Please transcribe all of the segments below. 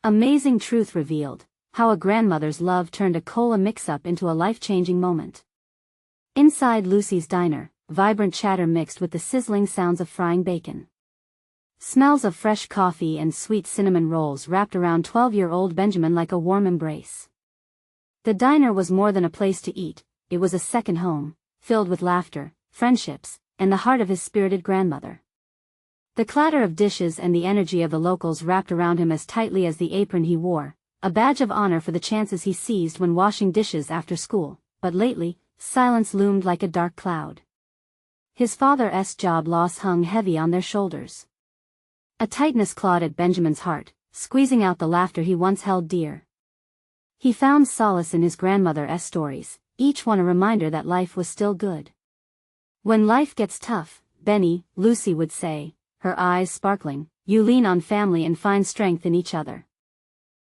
Amazing truth revealed, how a grandmother's love turned a cola mix-up into a life-changing moment. Inside Lucy's diner, vibrant chatter mixed with the sizzling sounds of frying bacon. Smells of fresh coffee and sweet cinnamon rolls wrapped around 12-year-old Benjamin like a warm embrace. The diner was more than a place to eat, it was a second home, filled with laughter, friendships, and the heart of his spirited grandmother. The clatter of dishes and the energy of the locals wrapped around him as tightly as the apron he wore, a badge of honor for the chances he seized when washing dishes after school, but lately, silence loomed like a dark cloud. His father's job loss hung heavy on their shoulders. A tightness clawed at Benjamin's heart, squeezing out the laughter he once held dear. He found solace in his grandmother's stories, each one a reminder that life was still good. When life gets tough, Benny, Lucy would say, her eyes sparkling, you lean on family and find strength in each other.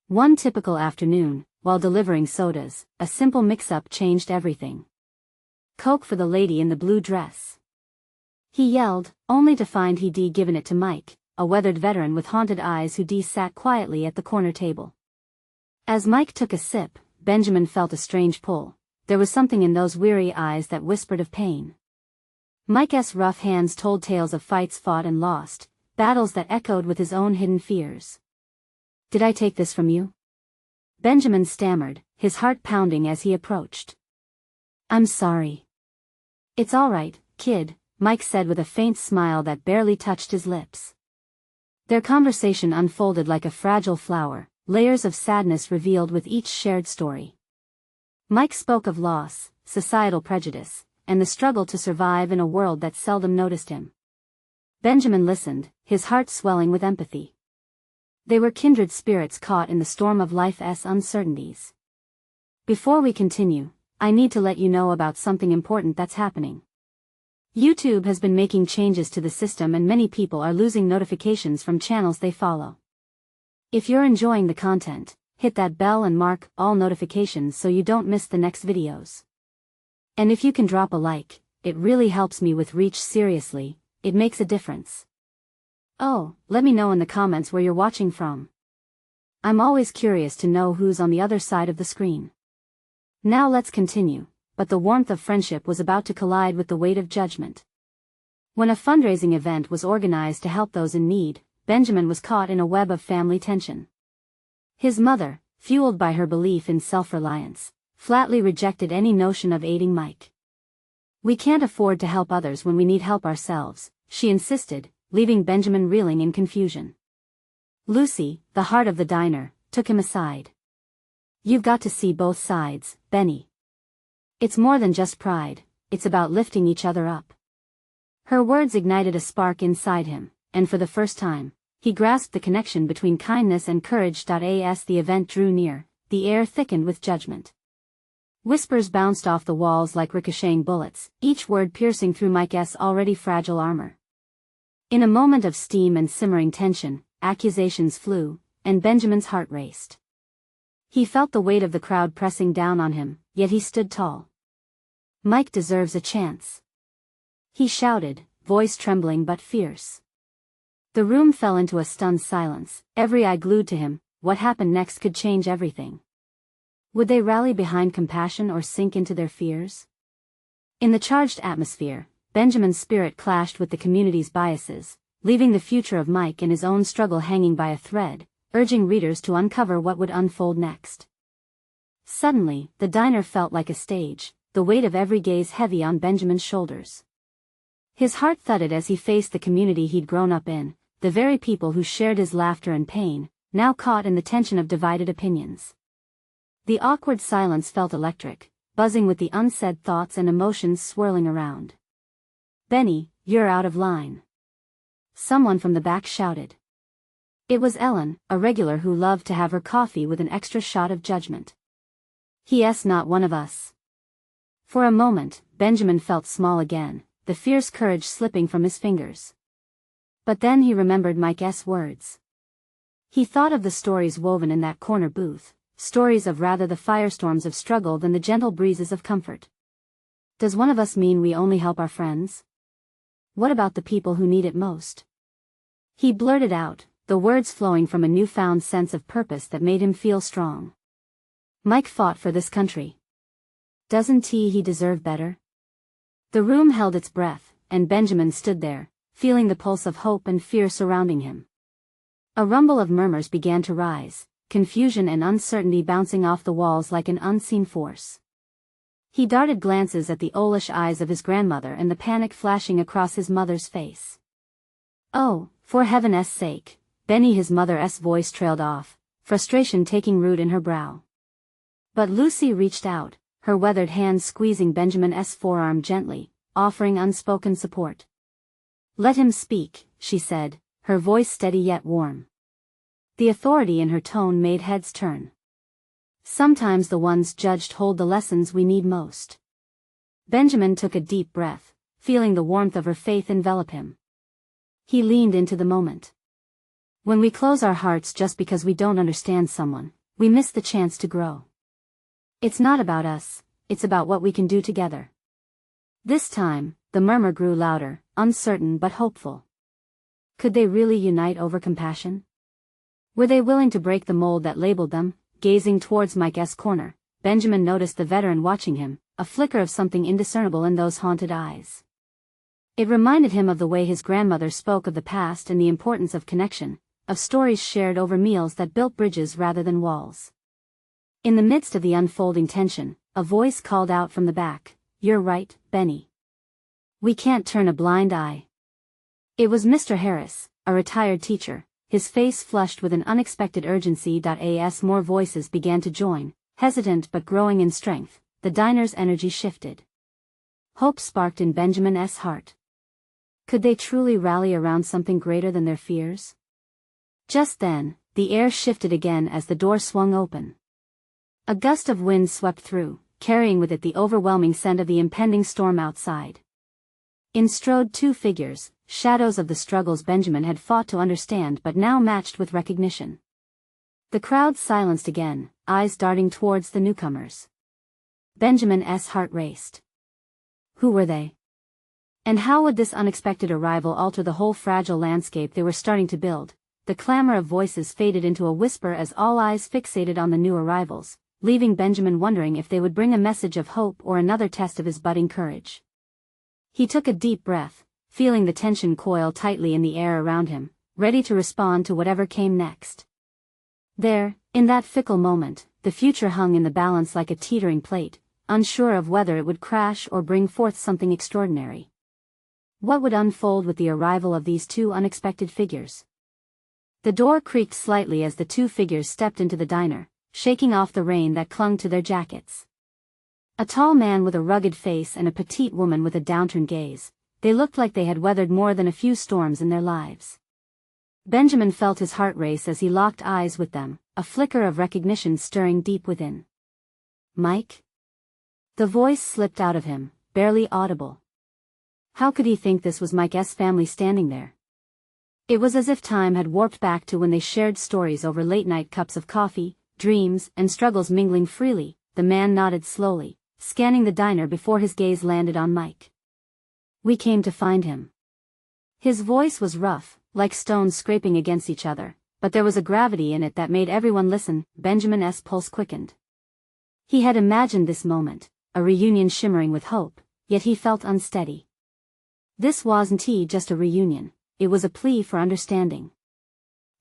One typical afternoon, while delivering sodas, a simple mix-up changed everything. Coke for the lady in the blue dress. He yelled, only to find he'd given it to Mike, a weathered veteran with haunted eyes who sat quietly at the corner table. As Mike took a sip, Benjamin felt a strange pull. There was something in those weary eyes that whispered of pain. Mike's rough hands told tales of fights fought and lost, battles that echoed with his own hidden fears. Did I take this from you? Benjamin stammered, his heart pounding as he approached. I'm sorry. It's all right, kid, Mike said with a faint smile that barely touched his lips. Their conversation unfolded like a fragile flower, layers of sadness revealed with each shared story. Mike spoke of loss, societal prejudice, and the struggle to survive in a world that seldom noticed him. Benjamin listened, his heart swelling with empathy. They were kindred spirits caught in the storm of life's uncertainties. Before we continue, I need to let you know about something important that's happening. YouTube has been making changes to the system and many people are losing notifications from channels they follow. If you're enjoying the content, hit that bell and mark all notifications so you don't miss the next videos. And if you can drop a like, it really helps me with reach. Seriously, it makes a difference. Oh, let me know in the comments where you're watching from. I'm always curious to know who's on the other side of the screen. Now let's continue, but the warmth of friendship was about to collide with the weight of judgment. When a fundraising event was organized to help those in need, Benjamin was caught in a web of family tension. His mother, fueled by her belief in self-reliance, flatly rejected any notion of aiding Mike. We can't afford to help others when we need help ourselves, she insisted, leaving Benjamin reeling in confusion. Lucy, the heart of the diner, took him aside. You've got to see both sides, Benny. It's more than just pride, it's about lifting each other up. Her words ignited a spark inside him, and for the first time, he grasped the connection between kindness and courage. As the event drew near, the air thickened with judgment. Whispers bounced off the walls like ricocheting bullets, each word piercing through Mike's already fragile armor. In a moment of steam and simmering tension, accusations flew, and Benjamin's heart raced. He felt the weight of the crowd pressing down on him, yet he stood tall. Mike deserves a chance. He shouted, voice trembling but fierce. The room fell into a stunned silence, every eye glued to him. What happened next could change everything. Would they rally behind compassion or sink into their fears? In the charged atmosphere, Benjamin's spirit clashed with the community's biases, leaving the future of Mike and his own struggle hanging by a thread, urging readers to uncover what would unfold next. Suddenly, the diner felt like a stage, the weight of every gaze heavy on Benjamin's shoulders. His heart thudded as he faced the community he'd grown up in, the very people who shared his laughter and pain, now caught in the tension of divided opinions. The awkward silence felt electric, buzzing with the unsaid thoughts and emotions swirling around. Benny, you're out of line. Someone from the back shouted. It was Ellen, a regular who loved to have her coffee with an extra shot of judgment. He's not one of us. For a moment, Benjamin felt small again, the fierce courage slipping from his fingers. But then he remembered Mike's words. He thought of the stories woven in that corner booth, stories of rather the firestorms of struggle than the gentle breezes of comfort. Does one of us mean we only help our friends? What about the people who need it most? He blurted out, the words flowing from a newfound sense of purpose that made him feel strong. Mike fought for this country. Doesn't he deserve better? The room held its breath, and Benjamin stood there, feeling the pulse of hope and fear surrounding him. A rumble of murmurs began to rise, confusion and uncertainty bouncing off the walls like an unseen force. He darted glances at the owlish eyes of his grandmother and the panic flashing across his mother's face. "Oh, for heaven's sake, Benny," his mother's voice trailed off, frustration taking root in her brow. But Lucy reached out, her weathered hand squeezing Benjamin's forearm gently, offering unspoken support. "Let him speak," she said, her voice steady yet warm. The authority in her tone made heads turn. Sometimes the ones judged hold the lessons we need most. Benjamin took a deep breath, feeling the warmth of her faith envelop him. He leaned into the moment. When we close our hearts just because we don't understand someone, we miss the chance to grow. It's not about us, it's about what we can do together. This time, the murmur grew louder, uncertain but hopeful. Could they really unite over compassion? Were they willing to break the mold that labeled them? Gazing towards Mike's corner, Benjamin noticed the veteran watching him, a flicker of something indiscernible in those haunted eyes. It reminded him of the way his grandmother spoke of the past and the importance of connection, of stories shared over meals that built bridges rather than walls. In the midst of the unfolding tension, a voice called out from the back, "You're right, Benny. We can't turn a blind eye." It was Mr. Harris, a retired teacher, his face flushed with an unexpected urgency. As more voices began to join, hesitant but growing in strength, the diner's energy shifted. Hope sparked in Benjamin's heart. Could they truly rally around something greater than their fears? Just then, the air shifted again as the door swung open. A gust of wind swept through, carrying with it the overwhelming scent of the impending storm outside. In strode two figures, shadows of the struggles Benjamin had fought to understand but now matched with recognition. The crowd silenced again, eyes darting towards the newcomers. Benjamin's heart raced. Who were they? And how would this unexpected arrival alter the whole fragile landscape they were starting to build? The clamor of voices faded into a whisper as all eyes fixated on the new arrivals, leaving Benjamin wondering if they would bring a message of hope or another test of his budding courage. He took a deep breath, feeling the tension coil tightly in the air around him, ready to respond to whatever came next. There, in that fickle moment, the future hung in the balance like a teetering plate, unsure of whether it would crash or bring forth something extraordinary. What would unfold with the arrival of these two unexpected figures? The door creaked slightly as the two figures stepped into the diner, shaking off the rain that clung to their jackets. A tall man with a rugged face and a petite woman with a downturned gaze, they looked like they had weathered more than a few storms in their lives. Benjamin felt his heart race as he locked eyes with them, a flicker of recognition stirring deep within. "Mike?" The voice slipped out of him, barely audible. How could he think this was Mike's family standing there? It was as if time had warped back to when they shared stories over late-night cups of coffee, dreams and struggles mingling freely. The man nodded slowly, scanning the diner before his gaze landed on Mike. "We came to find him." His voice was rough, like stones scraping against each other, but there was a gravity in it that made everyone listen. Benjamin's pulse quickened. He had imagined this moment, a reunion shimmering with hope, yet he felt unsteady. This wasn't just a reunion, it was a plea for understanding.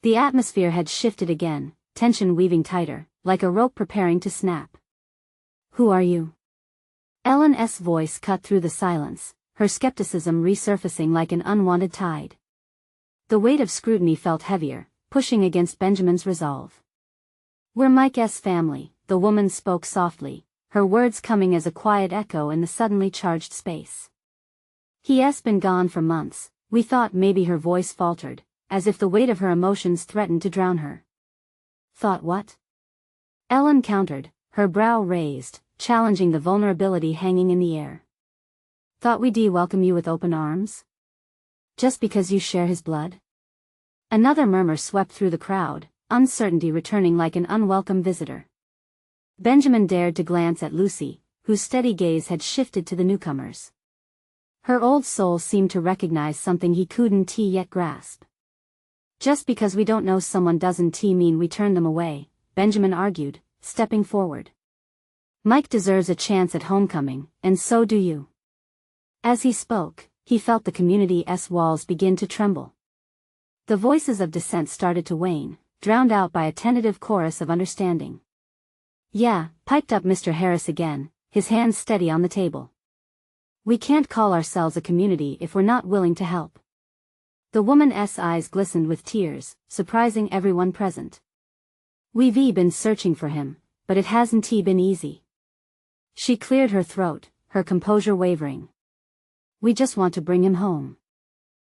The atmosphere had shifted again, tension weaving tighter, like a rope preparing to snap. "Who are you?" Ellen's voice cut through the silence, her skepticism resurfacing like an unwanted tide. The weight of scrutiny felt heavier, pushing against Benjamin's resolve. "We're Mike's family," the woman spoke softly, her words coming as a quiet echo in the suddenly charged space. "He's been gone for months." We thought maybe her voice faltered, as if the weight of her emotions threatened to drown her. "Thought what?" Ellen countered, her brow raised, challenging the vulnerability hanging in the air. "Thought we'd welcome you with open arms? Just because you share his blood?" Another murmur swept through the crowd, uncertainty returning like an unwelcome visitor. Benjamin dared to glance at Lucy, whose steady gaze had shifted to the newcomers. Her old soul seemed to recognize something he couldn't yet grasp. Just because we don't know someone doesn't mean we turn them away, Benjamin argued, stepping forward. Mike deserves a chance at homecoming, and so do you. As he spoke, he felt the community's walls begin to tremble. The voices of dissent started to wane, drowned out by a tentative chorus of understanding. Yeah, piped up Mr. Harris again, his hands steady on the table. We can't call ourselves a community if we're not willing to help. The woman's eyes glistened with tears, surprising everyone present. We've been searching for him, but it hasn't been easy. She cleared her throat, her composure wavering. We just want to bring him home.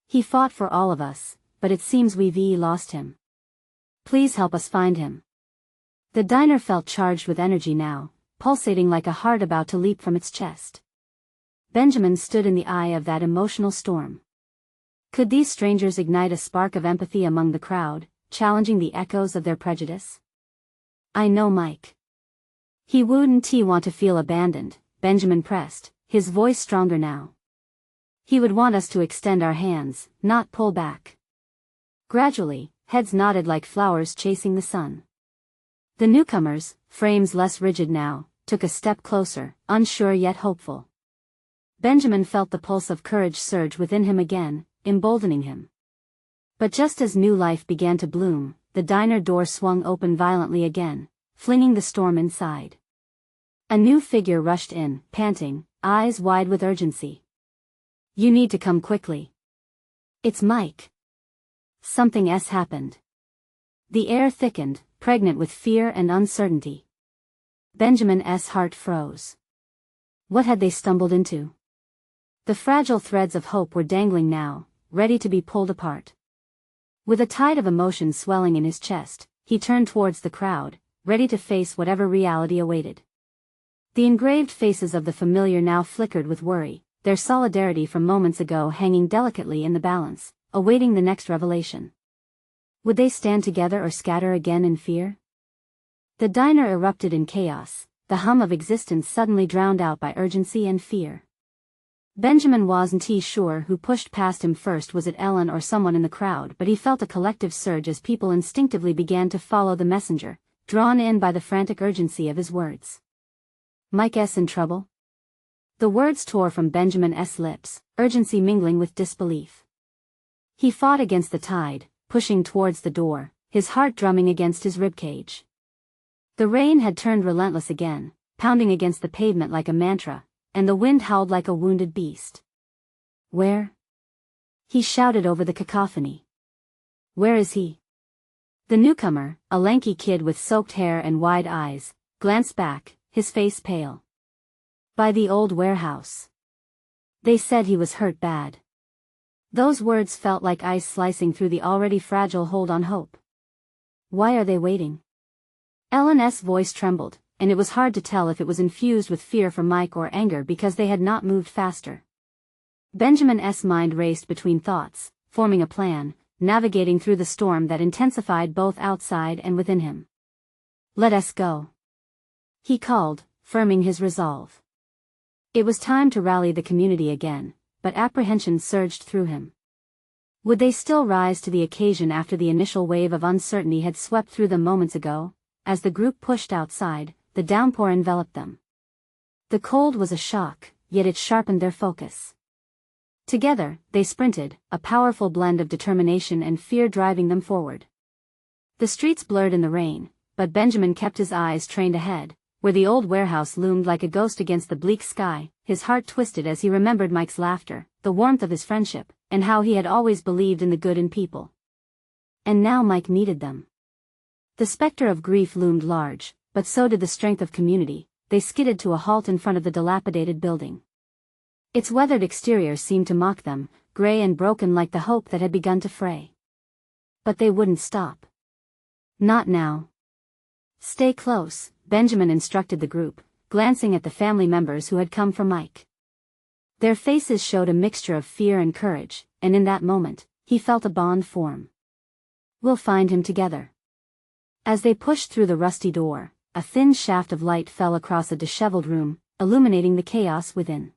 He fought for all of us, but it seems we've lost him. Please help us find him. The diner felt charged with energy now, pulsating like a heart about to leap from its chest. Benjamin stood in the eye of that emotional storm. Could these strangers ignite a spark of empathy among the crowd, challenging the echoes of their prejudice? I know Mike. He wouldn't want to feel abandoned, Benjamin pressed, his voice stronger now. He would want us to extend our hands, not pull back. Gradually, heads nodded like flowers chasing the sun. The newcomers, frames less rigid now, took a step closer, unsure yet hopeful. Benjamin felt the pulse of courage surge within him again, emboldening him. But just as new life began to bloom, the diner door swung open violently again, flinging the storm inside. A new figure rushed in, panting, eyes wide with urgency. You need to come quickly. It's Mike. Something's happened. The air thickened, pregnant with fear and uncertainty. Benjamin's heart froze. What had they stumbled into? The fragile threads of hope were dangling now, ready to be pulled apart. With a tide of emotion swelling in his chest, he turned towards the crowd, ready to face whatever reality awaited. The engraved faces of the familiar now flickered with worry, their solidarity from moments ago hanging delicately in the balance, awaiting the next revelation. Would they stand together or scatter again in fear? The diner erupted in chaos, the hum of existence suddenly drowned out by urgency and fear. Benjamin wasn't sure who pushed past him first, was it Ellen or someone in the crowd, but he felt a collective surge as people instinctively began to follow the messenger, drawn in by the frantic urgency of his words. Mike's in trouble? The words tore from Benjamin's lips, urgency mingling with disbelief. He fought against the tide, pushing towards the door, his heart drumming against his ribcage. The rain had turned relentless again, pounding against the pavement like a mantra, and the wind howled like a wounded beast. Where? He shouted over the cacophony. Where is he? The newcomer, a lanky kid with soaked hair and wide eyes, glanced back, his face pale. By the old warehouse. They said he was hurt bad. Those words felt like ice slicing through the already fragile hold on hope. Why are they waiting? Ellen's voice trembled, and it was hard to tell if it was infused with fear for Mike or anger because they had not moved faster. Benjamin's mind raced between thoughts, forming a plan, navigating through the storm that intensified both outside and within him. Let us go. He called, firming his resolve. It was time to rally the community again, but apprehension surged through him. Would they still rise to the occasion after the initial wave of uncertainty had swept through them moments ago? As the group pushed outside, the downpour enveloped them. The cold was a shock, yet it sharpened their focus. Together, they sprinted, a powerful blend of determination and fear driving them forward. The streets blurred in the rain, but Benjamin kept his eyes trained ahead, where the old warehouse loomed like a ghost against the bleak sky. His heart twisted as he remembered Mike's laughter, the warmth of his friendship, and how he had always believed in the good in people. And now Mike needed them. The specter of grief loomed large, but so did the strength of community. They skidded to a halt in front of the dilapidated building. Its weathered exterior seemed to mock them, gray and broken like the hope that had begun to fray. But they wouldn't stop. Not now. Stay close, Benjamin instructed the group, glancing at the family members who had come for Mike. Their faces showed a mixture of fear and courage, and in that moment, he felt a bond form. We'll find him together. As they pushed through the rusty door, a thin shaft of light fell across a disheveled room, illuminating the chaos within.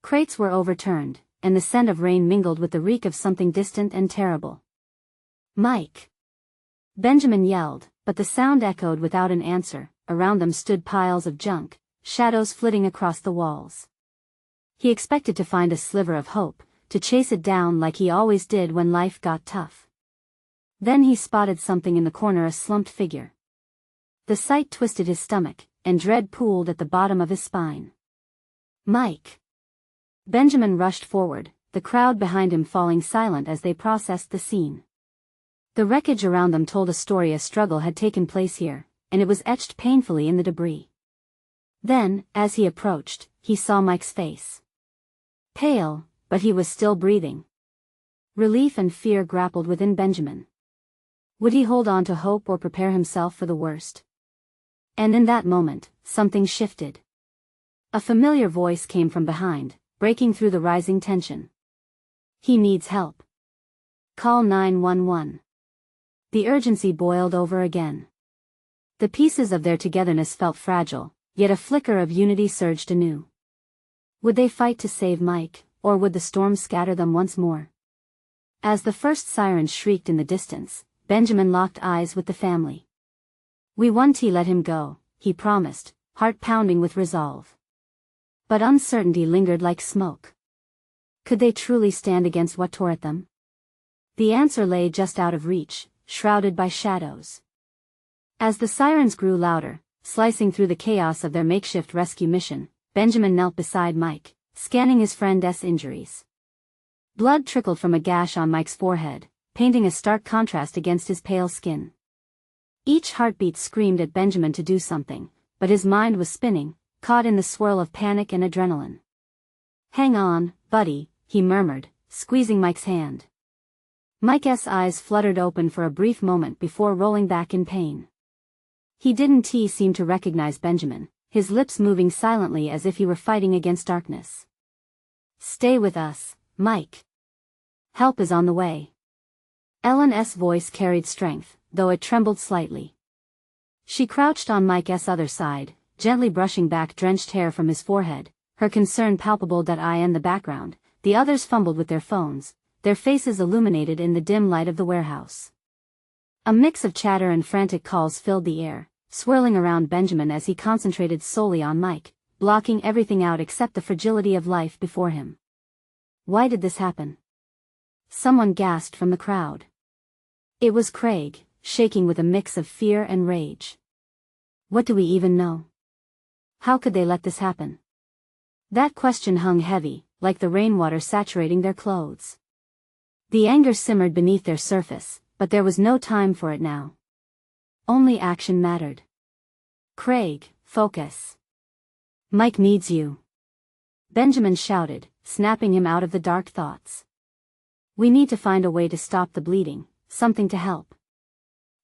Crates were overturned, and the scent of rain mingled with the reek of something distant and terrible. Mike! Benjamin yelled, but the sound echoed without an answer. Around them stood piles of junk, shadows flitting across the walls. He expected to find a sliver of hope, to chase it down like he always did when life got tough. Then he spotted something in the corner, a slumped figure. The sight twisted his stomach, and dread pooled at the bottom of his spine. Mike! Benjamin rushed forward, the crowd behind him falling silent as they processed the scene. The wreckage around them told a story. A struggle had taken place here, and it was etched painfully in the debris. Then, as he approached, he saw Mike's face. Pale, but he was still breathing. Relief and fear grappled within Benjamin. Would he hold on to hope or prepare himself for the worst? And in that moment, something shifted. A familiar voice came from behind, breaking through the rising tension. He needs help. Call 911. The urgency boiled over again. The pieces of their togetherness felt fragile, yet a flicker of unity surged anew. Would they fight to save Mike, or would the storm scatter them once more? As the first siren shrieked in the distance, Benjamin locked eyes with the family. "We won't let him go," he promised, heart pounding with resolve. But uncertainty lingered like smoke. Could they truly stand against what tore at them? The answer lay just out of reach, shrouded by shadows. As the sirens grew louder, slicing through the chaos of their makeshift rescue mission, Benjamin knelt beside Mike, scanning his friend's injuries. Blood trickled from a gash on Mike's forehead, painting a stark contrast against his pale skin. Each heartbeat screamed at Benjamin to do something, but his mind was spinning, caught in the swirl of panic and adrenaline. "Hang on, buddy," he murmured, squeezing Mike's hand. Mike's eyes fluttered open for a brief moment before rolling back in pain. He didn't seem to recognize Benjamin, his lips moving silently as if he were fighting against darkness. "Stay with us, Mike. Help is on the way." Ellen's voice carried strength, though it trembled slightly. She crouched on Mike's other side, gently brushing back drenched hair from his forehead, her concern palpable. In the background, the others fumbled with their phones, their faces illuminated in the dim light of the warehouse. A mix of chatter and frantic calls filled the air, swirling around Benjamin as he concentrated solely on Mike, blocking everything out except the fragility of life before him. Why did this happen? Someone gasped from the crowd. It was Craig, shaking with a mix of fear and rage. What do we even know? How could they let this happen? That question hung heavy, like the rainwater saturating their clothes. The anger simmered beneath their surface, but there was no time for it now. Only action mattered. "Craig, focus. Mike needs you," Benjamin shouted, snapping him out of the dark thoughts. "We need to find a way to stop the bleeding, something to help."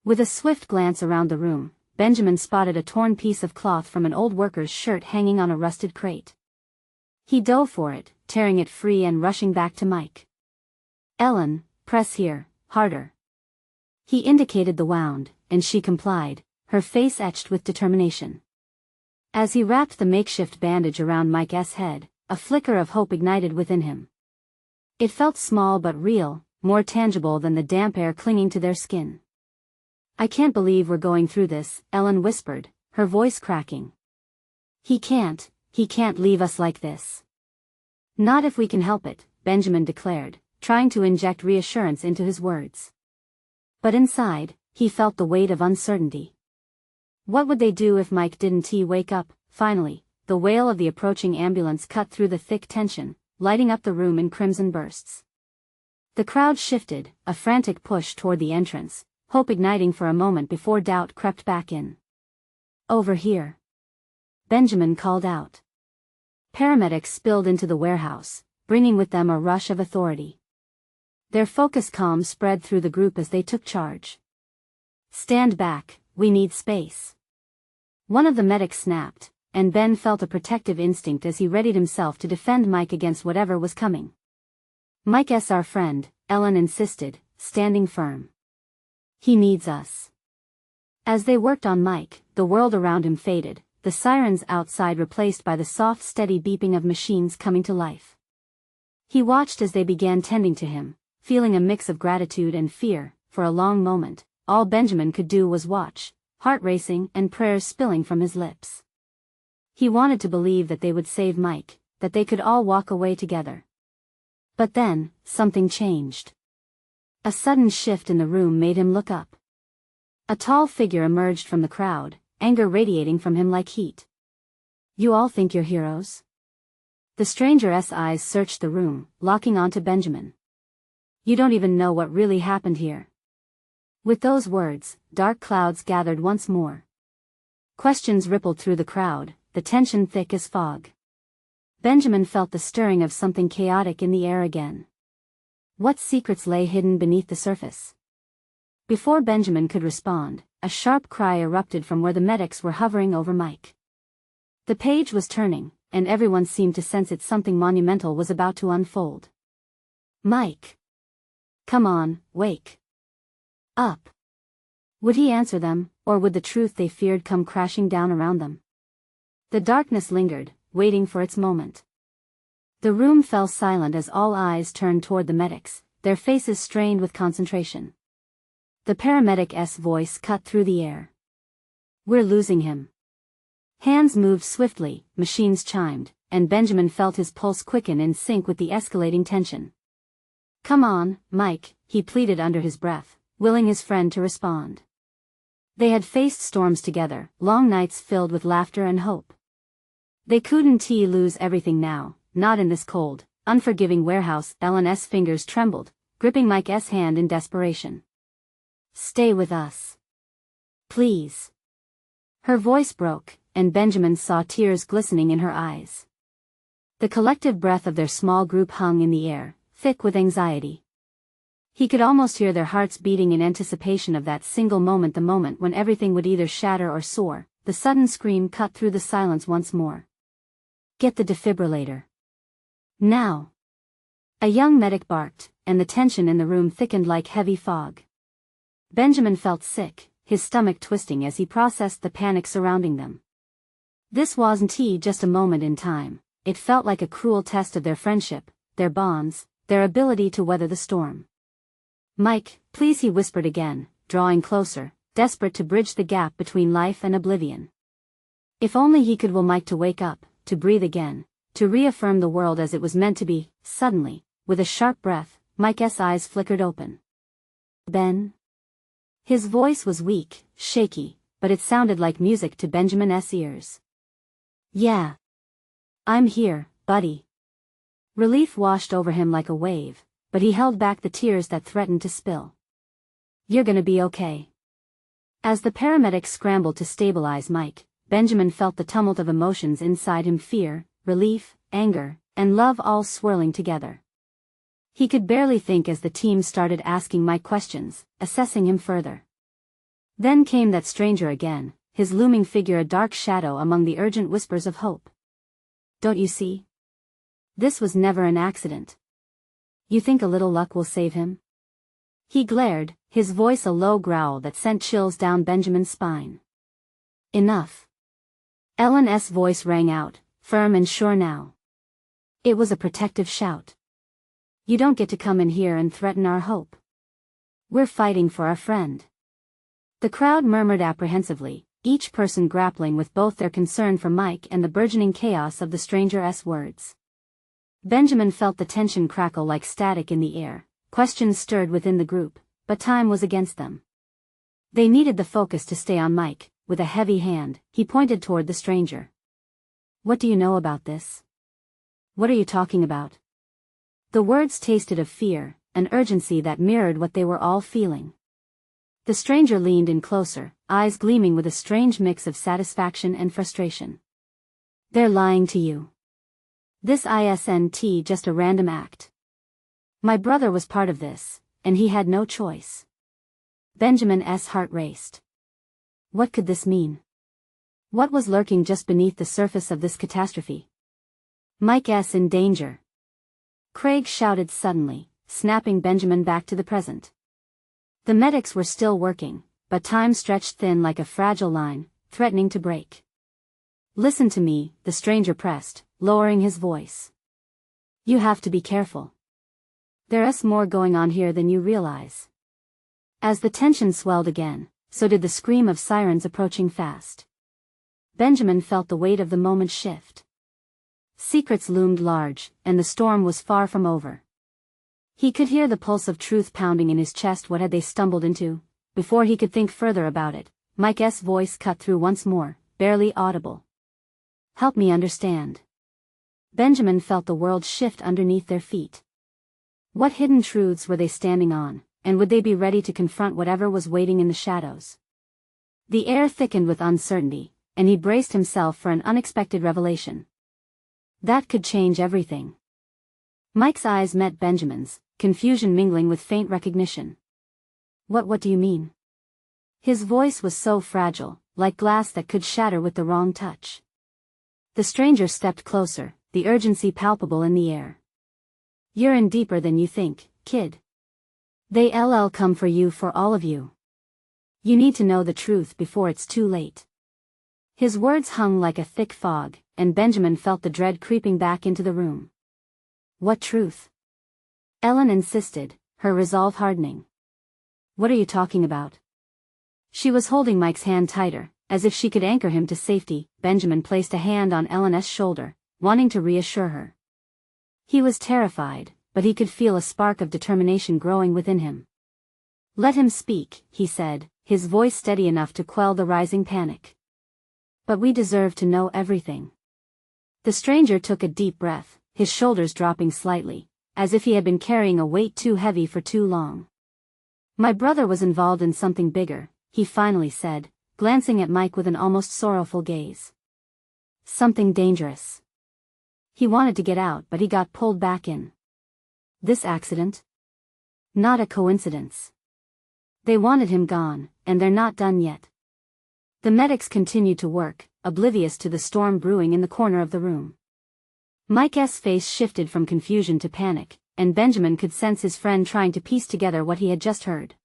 With a swift glance around the room, Benjamin spotted a torn piece of cloth from an old worker's shirt hanging on a rusted crate. He dove for it, tearing it free and rushing back to Mike. "Ellen, press here, harder." He indicated the wound, and she complied, her face etched with determination. As he wrapped the makeshift bandage around Mike's head, a flicker of hope ignited within him. It felt small but real, more tangible than the damp air clinging to their skin. "I can't believe we're going through this," Ellen whispered, her voice cracking. He can't leave us like this." "Not if we can help it," Benjamin declared, trying to inject reassurance into his words. But inside, he felt the weight of uncertainty. What would they do if Mike didn't wake up? Finally, the wail of the approaching ambulance cut through the thick tension, lighting up the room in crimson bursts. The crowd shifted, a frantic push toward the entrance, hope igniting for a moment before doubt crept back in. "Over here," Benjamin called out. Paramedics spilled into the warehouse, bringing with them a rush of authority. Their focused calm spread through the group as they took charge. "Stand back, we need space." One of the medics snapped, and Ben felt a protective instinct as he readied himself to defend Mike against whatever was coming. "Mike's our friend," Ellen insisted, standing firm. "He needs us." As they worked on Mike, the world around him faded, the sirens outside replaced by the soft steady beeping of machines coming to life. He watched as they began tending to him, feeling a mix of gratitude and fear, for a long moment, all Benjamin could do was watch, heart racing and prayers spilling from his lips. He wanted to believe that they would save Mike, that they could all walk away together. But then, something changed. A sudden shift in the room made him look up. A tall figure emerged from the crowd, anger radiating from him like heat. "You all think you're heroes?" The stranger's eyes searched the room, locking onto Benjamin. "You don't even know what really happened here." With those words, dark clouds gathered once more. Questions rippled through the crowd, the tension thick as fog. Benjamin felt the stirring of something chaotic in the air again. What secrets lay hidden beneath the surface? Before Benjamin could respond, a sharp cry erupted from where the medics were hovering over Mike. The page was turning, and everyone seemed to sense that something monumental was about to unfold. "Mike! Come on, wake up!" Would he answer them, or would the truth they feared come crashing down around them? The darkness lingered, waiting for its moment. The room fell silent as all eyes turned toward the medics, their faces strained with concentration. The paramedic's voice cut through the air. "We're losing him." Hands moved swiftly, machines chimed, and Benjamin felt his pulse quicken in sync with the escalating tension. "Come on, Mike," he pleaded under his breath, willing his friend to respond. They had faced storms together, long nights filled with laughter and hope. They couldn't lose everything now, not in this cold, unforgiving warehouse. Ellen's fingers trembled, gripping Mike's hand in desperation. "Stay with us. Please." Her voice broke, and Benjamin saw tears glistening in her eyes. The collective breath of their small group hung in the air, thick with anxiety. He could almost hear their hearts beating in anticipation of that single moment, the moment when everything would either shatter or soar. The sudden scream cut through the silence once more. "Get the defibrillator. Now!" A young medic barked, and the tension in the room thickened like heavy fog. Benjamin felt sick, his stomach twisting as he processed the panic surrounding them. This wasn't just a moment in time, it felt like a cruel test of their friendship, their bonds, their ability to weather the storm. "Mike, please," he whispered again, drawing closer, desperate to bridge the gap between life and oblivion. If only he could will Mike to wake up, to breathe again, to reaffirm the world as it was meant to be. Suddenly, with a sharp breath, Mike's eyes flickered open. "Ben?" His voice was weak, shaky, but it sounded like music to Benjamin's ears. "Yeah. I'm here, buddy." Relief washed over him like a wave, but he held back the tears that threatened to spill. "You're gonna be okay." As the paramedics scrambled to stabilize Mike, Benjamin felt the tumult of emotions inside him: fear, relief, anger, and love all swirling together. He could barely think as the team started asking Mike questions, assessing him further. Then came that stranger again, his looming figure a dark shadow among the urgent whispers of hope. "Don't you see? This was never an accident. You think a little luck will save him?" He glared, his voice a low growl that sent chills down Benjamin's spine. "Enough." Ellen's voice rang out, firm and sure now. It was a protective shout. "You don't get to come in here and threaten our hope. We're fighting for our friend." The crowd murmured apprehensively, each person grappling with both their concern for Mike and the burgeoning chaos of the stranger's words. Benjamin felt the tension crackle like static in the air, questions stirred within the group, but time was against them. They needed the focus to stay on Mike. With a heavy hand, he pointed toward the stranger. "What do you know about this? What are you talking about?" The words tasted of fear, an urgency that mirrored what they were all feeling. The stranger leaned in closer, eyes gleaming with a strange mix of satisfaction and frustration. "They're lying to you. This isn't just a random act. My brother was part of this, and he had no choice." Benjamin's heart raced. What could this mean? What was lurking just beneath the surface of this catastrophe? "Mike's in danger!" Craig shouted suddenly, snapping Benjamin back to the present. The medics were still working, but time stretched thin like a fragile line, threatening to break. "Listen to me," the stranger pressed, lowering his voice. "You have to be careful. There's more going on here than you realize." As the tension swelled again, so did the scream of sirens approaching fast. Benjamin felt the weight of the moment shift. Secrets loomed large, and the storm was far from over. He could hear the pulse of truth pounding in his chest. What had they stumbled into? Before he could think further about it, Mike's voice cut through once more, barely audible. "Help me understand." Benjamin felt the world shift underneath their feet. What hidden truths were they standing on, and would they be ready to confront whatever was waiting in the shadows? The air thickened with uncertainty, and he braced himself for an unexpected revelation. That could change everything. Mike's eyes met Benjamin's, confusion mingling with faint recognition. What do you mean?" His voice was so fragile, like glass that could shatter with the wrong touch. The stranger stepped closer, the urgency palpable in the air. "You're in deeper than you think, kid. They'll come for you, for all of you. You need to know the truth before it's too late." His words hung like a thick fog, and Benjamin felt the dread creeping back into the room. "What truth?" Ellen insisted, her resolve hardening. "What are you talking about?" She was holding Mike's hand tighter, as if she could anchor him to safety. Benjamin placed a hand on Ellen's shoulder, wanting to reassure her. He was terrified, but he could feel a spark of determination growing within him. "Let him speak," he said, his voice steady enough to quell the rising panic. "But we deserve to know everything." The stranger took a deep breath, his shoulders dropping slightly, as if he had been carrying a weight too heavy for too long. "My brother was involved in something bigger," he finally said, glancing at Mike with an almost sorrowful gaze. "Something dangerous. He wanted to get out, but he got pulled back in." "This accident? Not a coincidence. They wanted him gone, and they're not done yet." The medics continued to work, oblivious to the storm brewing in the corner of the room. Mike's face shifted from confusion to panic, and Benjamin could sense his friend trying to piece together what he had just heard.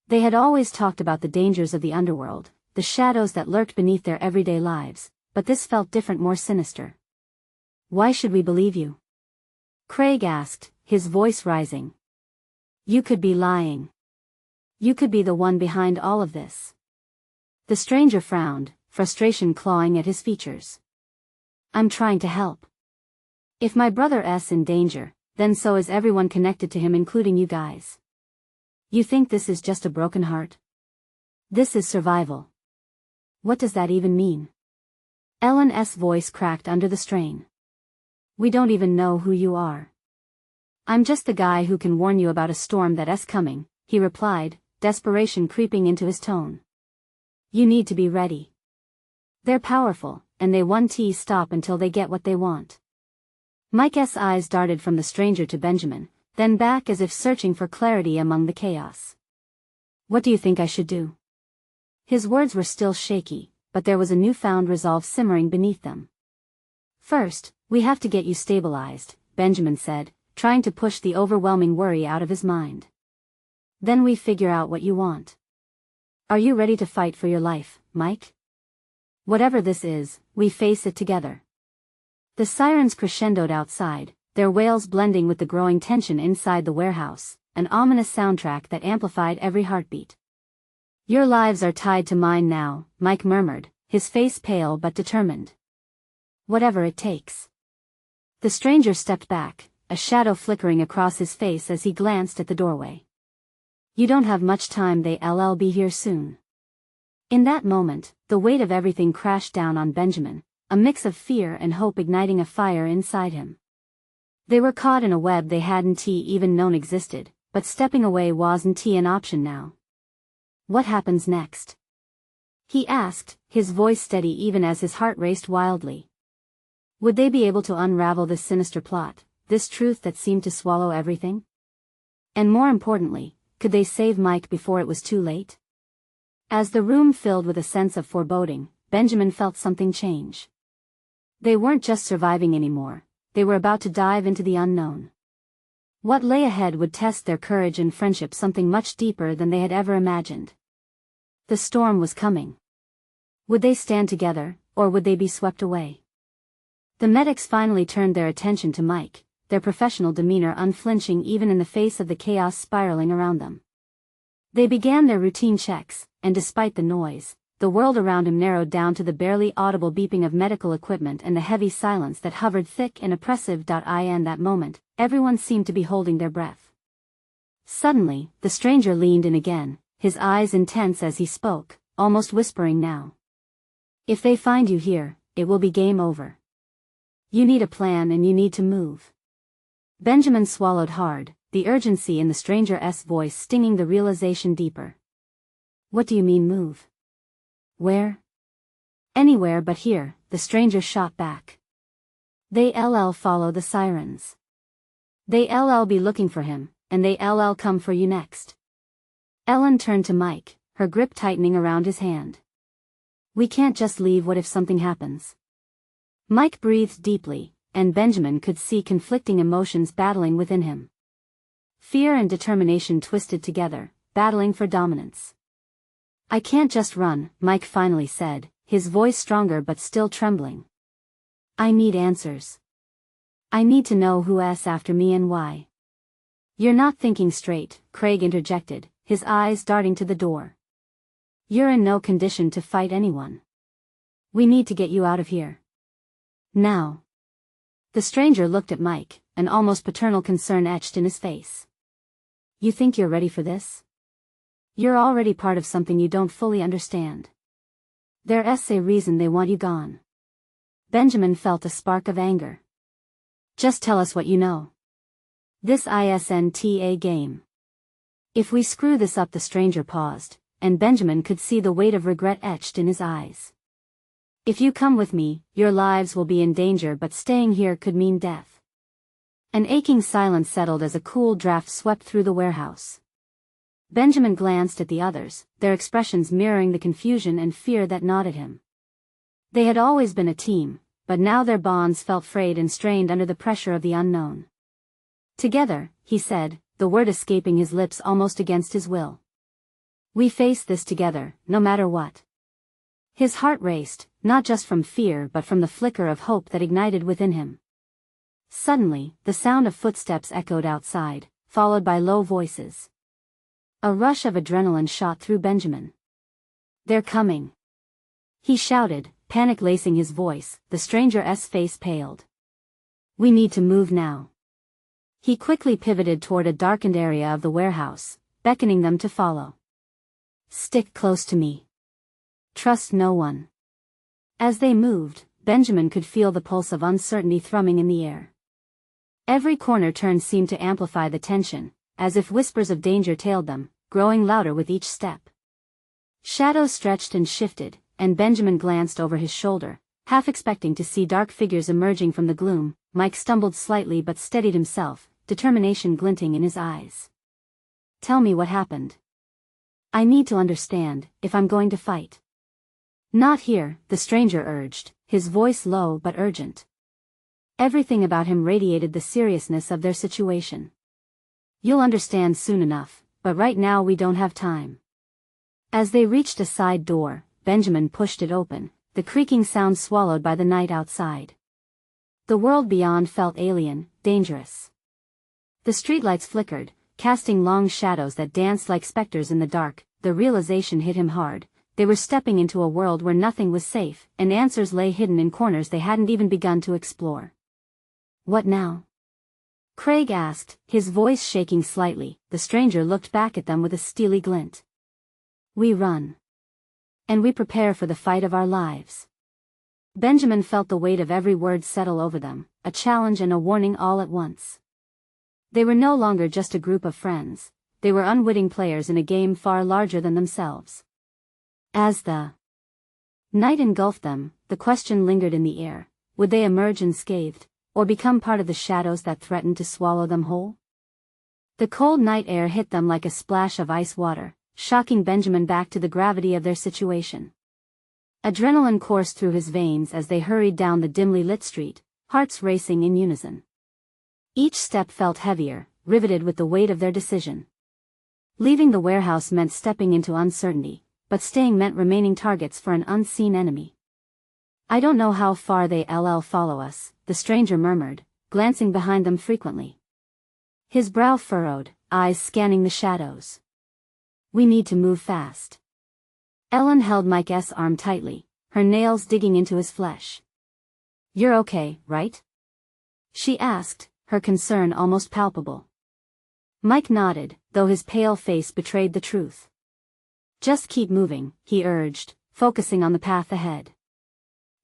They had always talked about the dangers of the underworld, the shadows that lurked beneath their everyday lives, but this felt different, more sinister. "Why should we believe you?" Craig asked, his voice rising. "You could be lying. You could be the one behind all of this." The stranger frowned, frustration clawing at his features. "I'm trying to help. If my brother's in danger, then so is everyone connected to him, including you guys. You think this is just a broken heart? This is survival." "What does that even mean?" Ellen's voice cracked under the strain. "We don't even know who you are." "I'm just the guy who can warn you about a storm that's coming," he replied, desperation creeping into his tone. "You need to be ready. They're powerful, and they won't stop until they get what they want." Mike's eyes darted from the stranger to Benjamin, then back as if searching for clarity among the chaos. "What do you think I should do?" His words were still shaky, but there was a newfound resolve simmering beneath them. "First, we have to get you stabilized," Benjamin said, trying to push the overwhelming worry out of his mind. "Then we figure out what you want. Are you ready to fight for your life, Mike? Whatever this is, we face it together." The sirens crescendoed outside, their wails blending with the growing tension inside the warehouse, an ominous soundtrack that amplified every heartbeat. "Your lives are tied to mine now," Mike murmured, his face pale but determined. "Whatever it takes." The stranger stepped back, a shadow flickering across his face as he glanced at the doorway. "You don't have much time, they'll be here soon." In that moment, the weight of everything crashed down on Benjamin, a mix of fear and hope igniting a fire inside him. They were caught in a web they hadn't even known existed, but stepping away wasn't an option now. "What happens next?" he asked, his voice steady even as his heart raced wildly. Would they be able to unravel this sinister plot, this truth that seemed to swallow everything? And more importantly, could they save Mike before it was too late? As the room filled with a sense of foreboding, Benjamin felt something change. They weren't just surviving anymore, they were about to dive into the unknown. What lay ahead would test their courage and friendship, something much deeper than they had ever imagined. The storm was coming. Would they stand together, or would they be swept away? The medics finally turned their attention to Mike, their professional demeanor unflinching even in the face of the chaos spiraling around them. They began their routine checks, and despite the noise, the world around him narrowed down to the barely audible beeping of medical equipment and the heavy silence that hovered thick and oppressive. In that moment, everyone seemed to be holding their breath. Suddenly, the stranger leaned in again, his eyes intense as he spoke, almost whispering now. If they find you here, it will be game over. You need a plan and you need to move. Benjamin swallowed hard, the urgency in the stranger's voice stinging the realization deeper. What do you mean move? Where? Anywhere but here, the stranger shot back. They'll follow the sirens. They'll be looking for him, and they'll come for you next. Ellen turned to Mike, her grip tightening around his hand. We can't just leave. What if something happens? Mike breathed deeply, and Benjamin could see conflicting emotions battling within him. Fear and determination twisted together, battling for dominance. I can't just run, Mike finally said, his voice stronger but still trembling. I need answers. I need to know who's after me and why. You're not thinking straight, Craig interjected, his eyes darting to the door. You're in no condition to fight anyone. We need to get you out of here. Now. The stranger looked at Mike, an almost paternal concern etched in his face. You think you're ready for this? You're already part of something you don't fully understand. There's a reason they want you gone. Benjamin felt a spark of anger. Just tell us what you know. This isn't a game. If we screw this up, the stranger paused, and Benjamin could see the weight of regret etched in his eyes. If you come with me, your lives will be in danger, but staying here could mean death. An aching silence settled as a cool draft swept through the warehouse. Benjamin glanced at the others, their expressions mirroring the confusion and fear that gnawed at him. They had always been a team, but now their bonds felt frayed and strained under the pressure of the unknown. Together, he said, the word escaping his lips almost against his will. We face this together, no matter what. His heart raced, not just from fear but from the flicker of hope that ignited within him. Suddenly, the sound of footsteps echoed outside, followed by low voices. A rush of adrenaline shot through Benjamin. They're coming. He shouted, panic lacing his voice. The stranger's face paled. We need to move now. He quickly pivoted toward a darkened area of the warehouse, beckoning them to follow. Stick close to me. Trust no one. As they moved, Benjamin could feel the pulse of uncertainty thrumming in the air. Every corner turn seemed to amplify the tension, as if whispers of danger tailed them, growing louder with each step. Shadows stretched and shifted, and Benjamin glanced over his shoulder, half expecting to see dark figures emerging from the gloom. Mike stumbled slightly but steadied himself, determination glinting in his eyes. Tell me what happened. I need to understand, if I'm going to fight. Not here, the stranger urged, his voice low but urgent. Everything about him radiated the seriousness of their situation. You'll understand soon enough, but right now we don't have time. As they reached a side door, Benjamin pushed it open, the creaking sound swallowed by the night outside. The world beyond felt alien, dangerous. The streetlights flickered, casting long shadows that danced like specters in the dark. The realization hit him hard. They were stepping into a world where nothing was safe, and answers lay hidden in corners they hadn't even begun to explore. What now? Craig asked, his voice shaking slightly. The stranger looked back at them with a steely glint. We run. And we prepare for the fight of our lives. Benjamin felt the weight of every word settle over them, a challenge and a warning all at once. They were no longer just a group of friends, they were unwitting players in a game far larger than themselves. As the night engulfed them, the question lingered in the air: would they emerge unscathed, or become part of the shadows that threatened to swallow them whole? The cold night air hit them like a splash of ice water, shocking Benjamin back to the gravity of their situation. Adrenaline coursed through his veins as they hurried down the dimly lit street, hearts racing in unison. Each step felt heavier, riveted with the weight of their decision. Leaving the warehouse meant stepping into uncertainty, but staying meant remaining targets for an unseen enemy. I don't know how far they'll follow us, the stranger murmured, glancing behind them frequently. His brow furrowed, eyes scanning the shadows. We need to move fast. Ellen held Mike's arm tightly, her nails digging into his flesh. You're okay, right? She asked, her concern almost palpable. Mike nodded, though his pale face betrayed the truth. Just keep moving, he urged, focusing on the path ahead.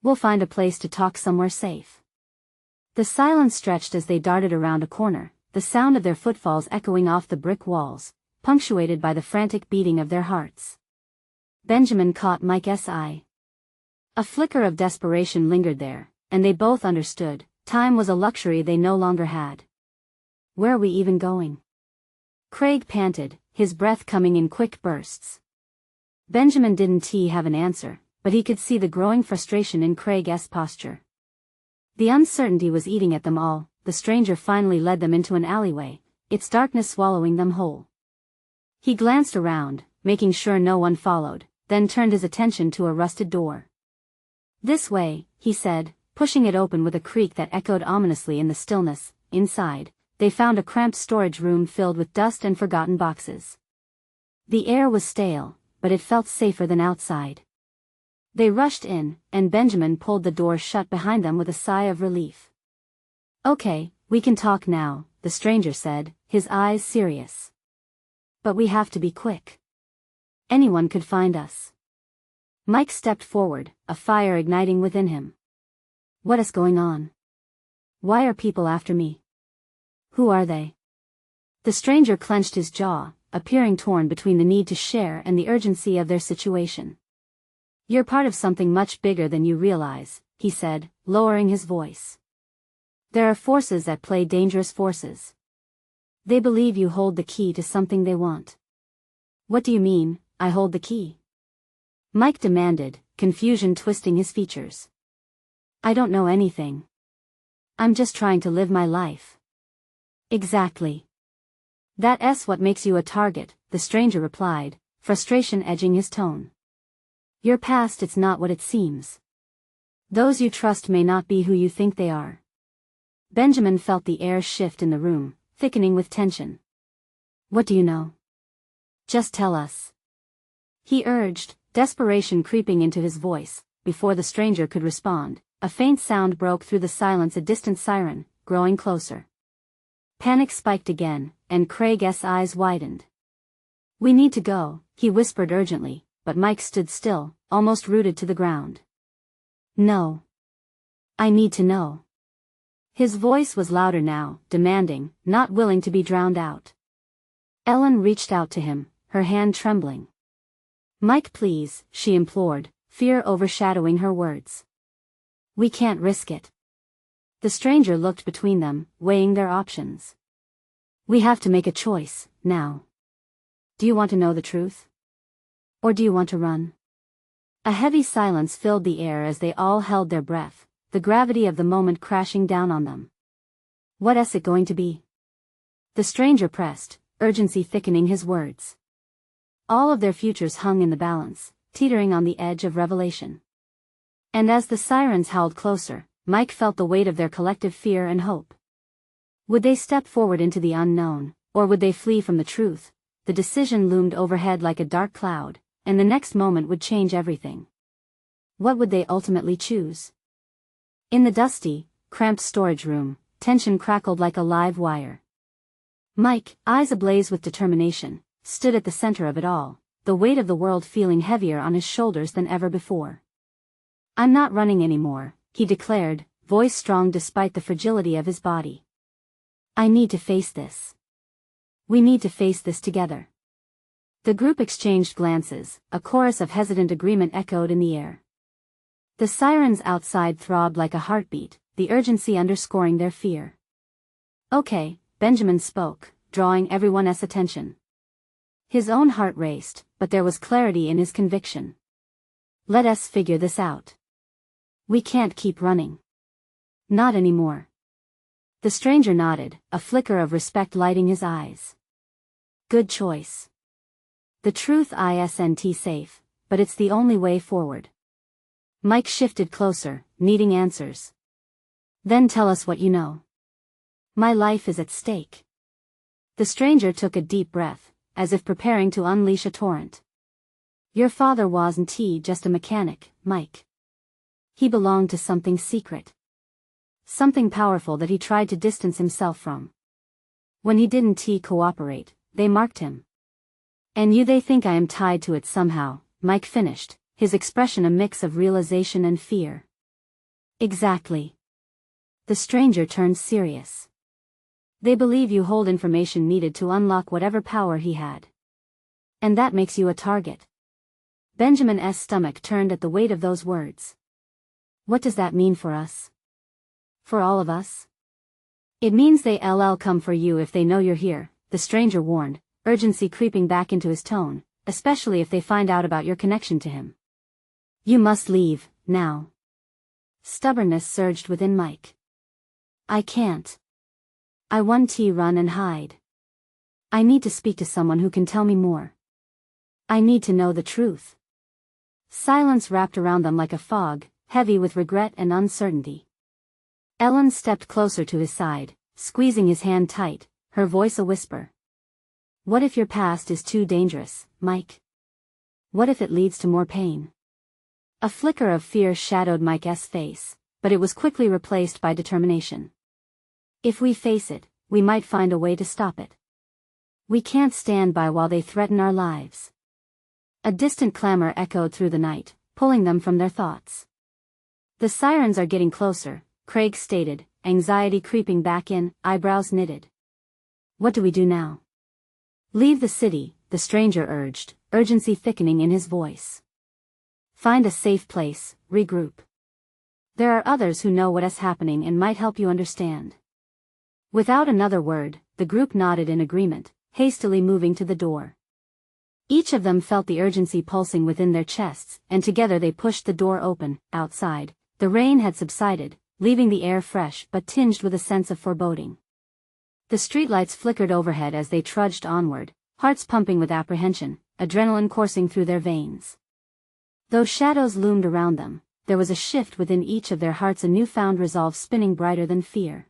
We'll find a place to talk somewhere safe. The silence stretched as they darted around a corner, the sound of their footfalls echoing off the brick walls, punctuated by the frantic beating of their hearts. Benjamin caught Mike's eye. A flicker of desperation lingered there, and they both understood, time was a luxury they no longer had. Where are we even going? Craig panted, his breath coming in quick bursts. Benjamin didn't have an answer, but he could see the growing frustration in Craig's posture. The uncertainty was eating at them all. The stranger finally led them into an alleyway, its darkness swallowing them whole. He glanced around, making sure no one followed, then turned his attention to a rusted door. This way, he said, pushing it open with a creak that echoed ominously in the stillness. Inside, they found a cramped storage room filled with dust and forgotten boxes. The air was stale, but it felt safer than outside. They rushed in, and Benjamin pulled the door shut behind them with a sigh of relief. Okay, we can talk now, the stranger said, his eyes serious. But we have to be quick. Anyone could find us. Mike stepped forward, a fire igniting within him. What is going on? Why are people after me? Who are they? The stranger clenched his jaw, appearing torn between the need to share and the urgency of their situation. You're part of something much bigger than you realize, he said, lowering his voice. There are forces at play, dangerous forces. They believe you hold the key to something they want. What do you mean, I hold the key? Mike demanded, confusion twisting his features. I don't know anything. I'm just trying to live my life. Exactly. That's what makes you a target, the stranger replied, frustration edging his tone. Your past, it's not what it seems. Those you trust may not be who you think they are. Benjamin felt the air shift in the room, thickening with tension. What do you know? Just tell us. He urged, desperation creeping into his voice. Before the stranger could respond, a faint sound broke through the silence, a distant siren, growing closer. Panic spiked again, and Craig's eyes widened. We need to go, he whispered urgently, but Mike stood still, almost rooted to the ground. No. I need to know. His voice was louder now, demanding, not willing to be drowned out. Ellen reached out to him, her hand trembling. Mike, please, she implored, fear overshadowing her words. We can't risk it. The stranger looked between them, weighing their options. We have to make a choice, now. Do you want to know the truth? Or do you want to run? A heavy silence filled the air as they all held their breath, the gravity of the moment crashing down on them. What's it going to be? The stranger pressed, urgency thickening his words. All of their futures hung in the balance, teetering on the edge of revelation. And as the sirens howled closer, Mike felt the weight of their collective fear and hope. Would they step forward into the unknown, or would they flee from the truth? The decision loomed overhead like a dark cloud, and the next moment would change everything. What would they ultimately choose? In the dusty, cramped storage room, tension crackled like a live wire. Mike, eyes ablaze with determination, stood at the center of it all, the weight of the world feeling heavier on his shoulders than ever before. I'm not running anymore, he declared, voice strong despite the fragility of his body. I need to face this. We need to face this together. The group exchanged glances, a chorus of hesitant agreement echoed in the air. The sirens outside throbbed like a heartbeat, the urgency underscoring their fear. Okay, Benjamin spoke, drawing everyone's attention. His own heart raced, but there was clarity in his conviction. Let us figure this out. We can't keep running. Not anymore. The stranger nodded, a flicker of respect lighting his eyes. Good choice. The truth isn't safe, but it's the only way forward. Mike shifted closer, needing answers. Then tell us what you know. My life is at stake. The stranger took a deep breath, as if preparing to unleash a torrent. Your father wasn't just a mechanic, Mike. He belonged to something secret. Something powerful that he tried to distance himself from. When he didn't cooperate, they marked him. And they think I am tied to it somehow, Mike finished, his expression a mix of realization and fear. Exactly. The stranger turned serious. They believe you hold information needed to unlock whatever power he had. And that makes you a target. Benjamin's stomach turned at the weight of those words. What does that mean for us? For all of us? It means they'll come for you if they know you're here, the stranger warned, urgency creeping back into his tone, especially if they find out about your connection to him. You must leave, now. Stubbornness surged within Mike. I can't. I want to run and hide. I need to speak to someone who can tell me more. I need to know the truth. Silence wrapped around them like a fog, heavy with regret and uncertainty. Ellen stepped closer to his side, squeezing his hand tight, her voice a whisper. What if your past is too dangerous, Mike? What if it leads to more pain? A flicker of fear shadowed Mike's face, but it was quickly replaced by determination. If we face it, we might find a way to stop it. We can't stand by while they threaten our lives. A distant clamor echoed through the night, pulling them from their thoughts. The sirens are getting closer, Craig stated, anxiety creeping back in, eyebrows knitted. What do we do now? Leave the city, the stranger urged, urgency thickening in his voice. Find a safe place, regroup. There are others who know what is happening and might help you understand. Without another word, the group nodded in agreement, hastily moving to the door. Each of them felt the urgency pulsing within their chests, and together they pushed the door open. Outside, the rain had subsided, leaving the air fresh but tinged with a sense of foreboding. The streetlights flickered overhead as they trudged onward, hearts pumping with apprehension, adrenaline coursing through their veins. Though shadows loomed around them, there was a shift within each of their hearts, a newfound resolve spinning brighter than fear.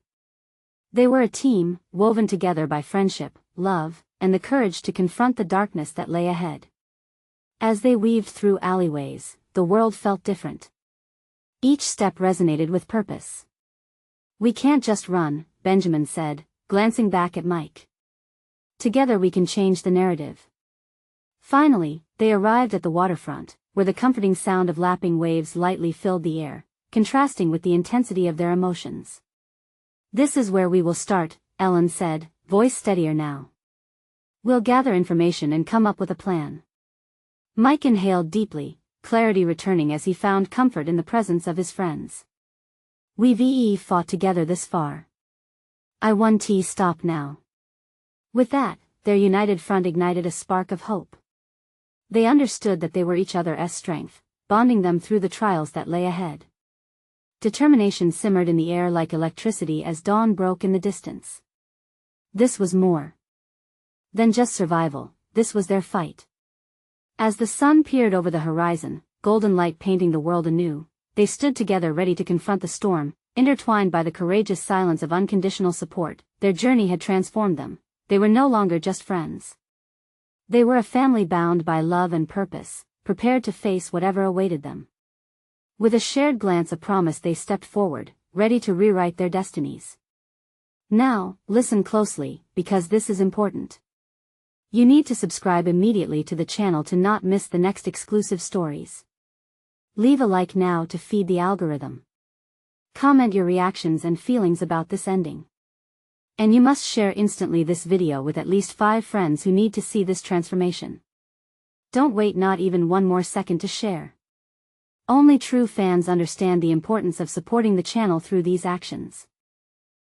They were a team, woven together by friendship, love, and the courage to confront the darkness that lay ahead. As they weaved through alleyways, the world felt different. Each step resonated with purpose. We can't just run, Benjamin said, glancing back at Mike. Together we can change the narrative. Finally, they arrived at the waterfront, where the comforting sound of lapping waves lightly filled the air, contrasting with the intensity of their emotions. This is where we will start, Ellen said, voice steadier now. We'll gather information and come up with a plan. Mike inhaled deeply, clarity returning as he found comfort in the presence of his friends. We've fought together this far. I want to stop now. With that, their united front ignited a spark of hope. They understood that they were each other's strength, bonding them through the trials that lay ahead. Determination simmered in the air like electricity as dawn broke in the distance. This was more than just survival, this was their fight. As the sun peered over the horizon, golden light painting the world anew, they stood together ready to confront the storm, intertwined by the courageous silence of unconditional support. Their journey had transformed them. They were no longer just friends. They were a family bound by love and purpose, prepared to face whatever awaited them. With a shared glance of promise they stepped forward, ready to rewrite their destinies. Now, listen closely, because this is important. You need to subscribe immediately to the channel to not miss the next exclusive stories. Leave a like now to feed the algorithm. Comment your reactions and feelings about this ending. And you must share instantly this video with at least 5 friends who need to see this transformation. Don't wait not even one more second to share. Only true fans understand the importance of supporting the channel through these actions.